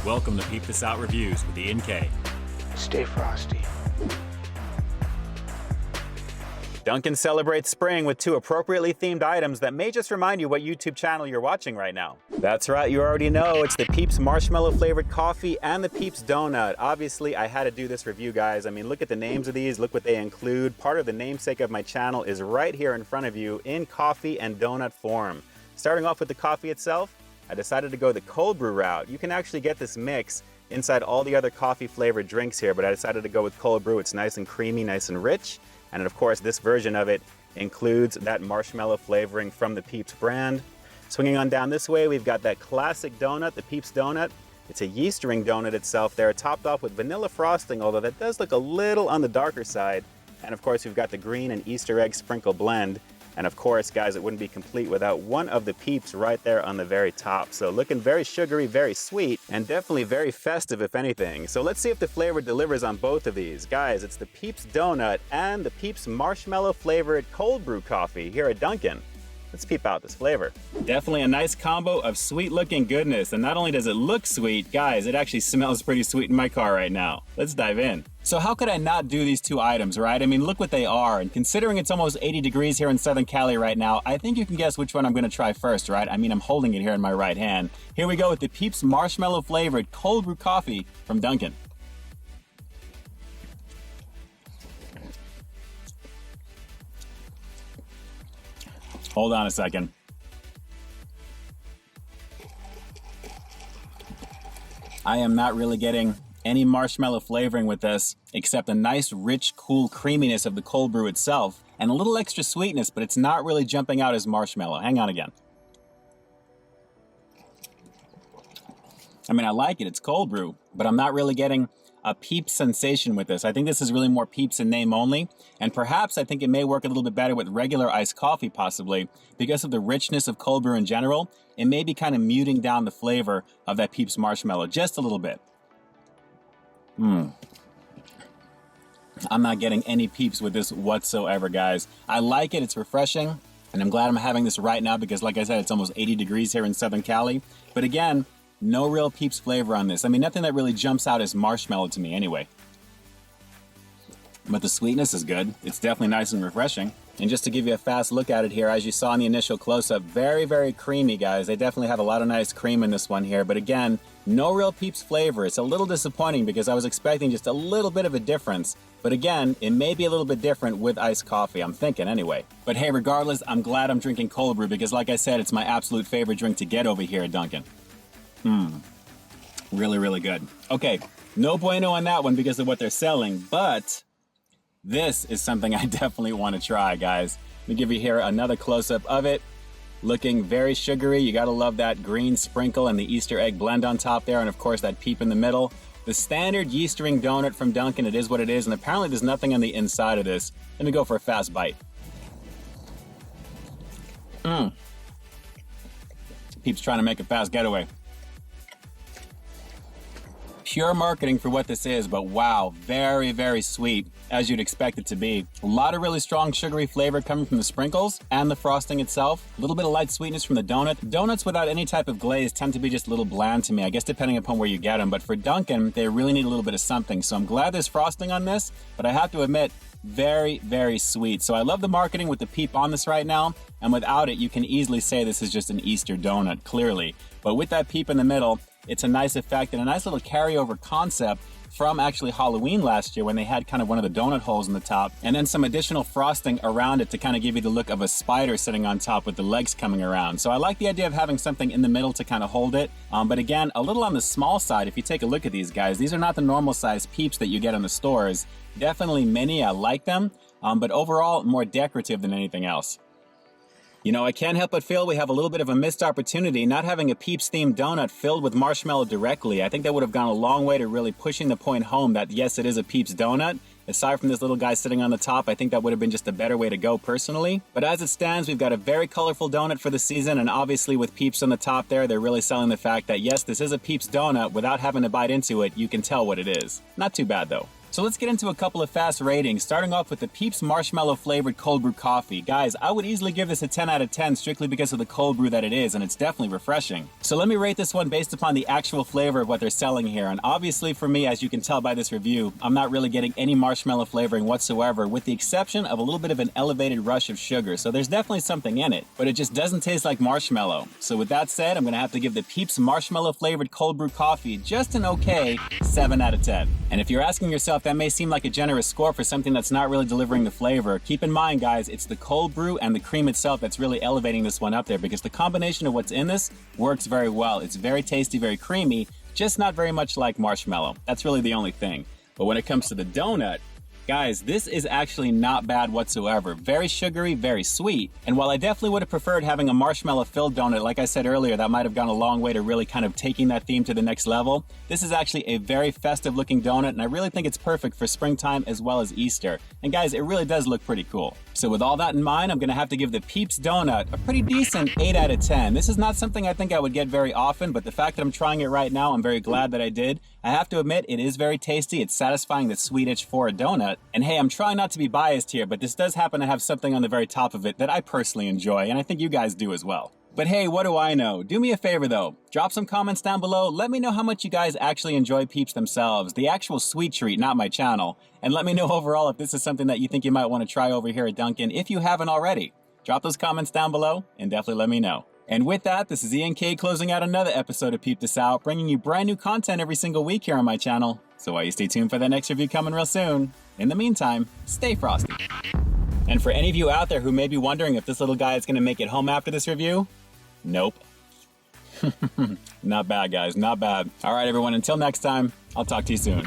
Welcome to Peep This Out Reviews with Ian K. Stay frosty. Dunkin celebrates spring with two appropriately themed items that may just remind you what YouTube channel you're watching right now. That's right, you already know, it's the PEEPS Marshmallow flavored coffee and the PEEPS Donut. Obviously, I had to do this review, guys. I mean, look at the names of these, look what they include. Part of the namesake of my channel is right here in front of you in coffee and donut form. Starting off with the coffee itself, I decided to go the cold brew route. You can actually get this mix inside all the other coffee flavored drinks here, but I decided to go with cold brew. It's nice and creamy, nice and rich. And of course, this version of it includes that marshmallow flavoring from the PEEPS brand. Swinging on down this way, we've got that classic donut, the PEEPS Donut. It's a yeast ring donut itself there, topped off with vanilla frosting, although that does look a little on the darker side. And of course, we've got the green and Easter egg sprinkle blend. And of course, guys, it wouldn't be complete without one of the PEEPS right there on the very top. So looking very sugary, very sweet, and definitely very festive, if anything. So let's see if the flavor delivers on both of these. Guys, it's the PEEPS Donut and the PEEPS Marshmallow flavored cold brew coffee here at Dunkin. Let's peep out this flavor. Definitely a nice combo of sweet looking goodness. And not only does it look sweet, guys, it actually smells pretty sweet in my car right now. Let's dive in. So how could I not do these two items, right? I mean, look what they are. And considering it's almost 80 degrees here in Southern Cali right now, I think you can guess which one I'm gonna try first, right? I mean, I'm holding it here in my right hand. Here we go with the PEEPS Marshmallow flavored cold brew coffee from Dunkin. Hold on a second. I am not really getting any marshmallow flavoring with this, except a nice, rich, cool creaminess of the cold brew itself, and a little extra sweetness, but it's not really jumping out as marshmallow. Hang on again. I mean, I like it, it's cold brew, but I'm not really getting a PEEPS sensation with this. I think this is really more PEEPS in name only, and perhaps I think it may work a little bit better with regular iced coffee possibly, because of the richness of cold brew in general. It may be kind of muting down the flavor of that PEEPS marshmallow just a little bit. I'm not getting any PEEPS with this whatsoever, guys. I like it, it's refreshing, and I'm glad I'm having this right now because like I said, it's almost 80 degrees here in Southern Cali. But again, no real PEEPS flavor on this. I mean, nothing that really jumps out as marshmallow to me anyway. But the sweetness is good. It's definitely nice and refreshing. And just to give you a fast look at it here, as you saw in the initial close-up, very, very creamy, guys. They definitely have a lot of nice cream in this one here. But again, no real PEEPS flavor. It's a little disappointing because I was expecting just a little bit of a difference. But again, it may be a little bit different with iced coffee, I'm thinking anyway. But hey, regardless, I'm glad I'm drinking cold brew because like I said, it's my absolute favorite drink to get over here at Dunkin. Really, really good. Okay, no bueno on that one because of what they're selling, but this is something I definitely want to try, guys. Let me give you here another close-up of it. Looking very sugary. You gotta love that green sprinkle and the Easter egg blend on top there, and of course that PEEP in the middle. The standard yeast ring donut from Dunkin', it is what it is, and apparently there's nothing on the inside of this. Let me go for a fast bite. PEEPS trying to make a fast getaway. Pure marketing for what this is, but wow, very, very sweet, as you'd expect it to be. A lot of really strong sugary flavor coming from the sprinkles and the frosting itself. A little bit of light sweetness from the donut. Donuts without any type of glaze tend to be just a little bland to me, I guess depending upon where you get them, but for Dunkin', they really need a little bit of something. So I'm glad there's frosting on this, but I have to admit, very, very sweet. So I love the marketing with the PEEP on this right now, and without it, you can easily say this is just an Easter donut, clearly. But with that PEEP in the middle, it's a nice effect and a nice little carryover concept from actually Halloween last year when they had kind of one of the donut holes in the top and then some additional frosting around it to kind of give you the look of a spider sitting on top with the legs coming around. So I like the idea of having something in the middle to kind of hold it. But again, a little on the small side if you take a look at these guys. These are not the normal size PEEPS that you get in the stores. Definitely mini, I like them, but overall more decorative than anything else. You know, I can't help but feel we have a little bit of a missed opportunity not having a PEEPS themed donut filled with marshmallow directly. I think that would have gone a long way to really pushing the point home that yes, it is a PEEPS donut. Aside from this little guy sitting on the top, I think that would have been just a better way to go personally. But as it stands, we've got a very colorful donut for the season, and obviously with PEEPS on the top there, they're really selling the fact that yes, this is a PEEPS donut. Without having to bite into it, you can tell what it is. Not too bad though. So let's get into a couple of fast ratings, starting off with the PEEPS Marshmallow flavored cold brew coffee. Guys, I would easily give this a 10 out of 10 strictly because of the cold brew that it is, and it's definitely refreshing. So let me rate this one based upon the actual flavor of what they're selling here. And obviously for me, as you can tell by this review, I'm not really getting any marshmallow flavoring whatsoever, with the exception of a little bit of an elevated rush of sugar. So there's definitely something in it, but it just doesn't taste like marshmallow. So with that said, I'm gonna have to give the PEEPS Marshmallow flavored cold brew coffee just an okay 7 out of 10. And if you're asking yourself, that may seem like a generous score for something that's not really delivering the flavor, keep in mind, guys, it's the cold brew and the cream itself that's really elevating this one up there, because the combination of what's in this works very well. It's very tasty, very creamy, just not very much like marshmallow. That's really the only thing. But when it comes to the donut, guys, this is actually not bad whatsoever. Very sugary, very sweet. And while I definitely would have preferred having a marshmallow-filled donut, like I said earlier, that might have gone a long way to really kind of taking that theme to the next level, this is actually a very festive-looking donut, and I really think it's perfect for springtime as well as Easter. And guys, it really does look pretty cool. So with all that in mind, I'm gonna have to give the PEEPS Donut a pretty decent 8 out of 10. This is not something I think I would get very often, but the fact that I'm trying it right now, I'm very glad that I did. I have to admit, it is very tasty. It's satisfying the sweet itch for a donut. And hey, I'm trying not to be biased here, but this does happen to have something on the very top of it that I personally enjoy, and I think you guys do as well. But hey, what do I know? Do me a favor though, drop some comments down below, let me know how much you guys actually enjoy PEEPS themselves, the actual sweet treat, not my channel, and let me know overall if this is something that you think you might want to try over here at Dunkin' if you haven't already. Drop those comments down below and definitely let me know. And with that, this is Ian K closing out another episode of Peep This Out, bringing you brand new content every single week here on my channel. So while you stay tuned for that next review coming real soon, in the meantime, stay frosty. And for any of you out there who may be wondering if this little guy is going to make it home after this review, nope. Not bad, guys, not bad. All right, everyone, until next time, I'll talk to you soon.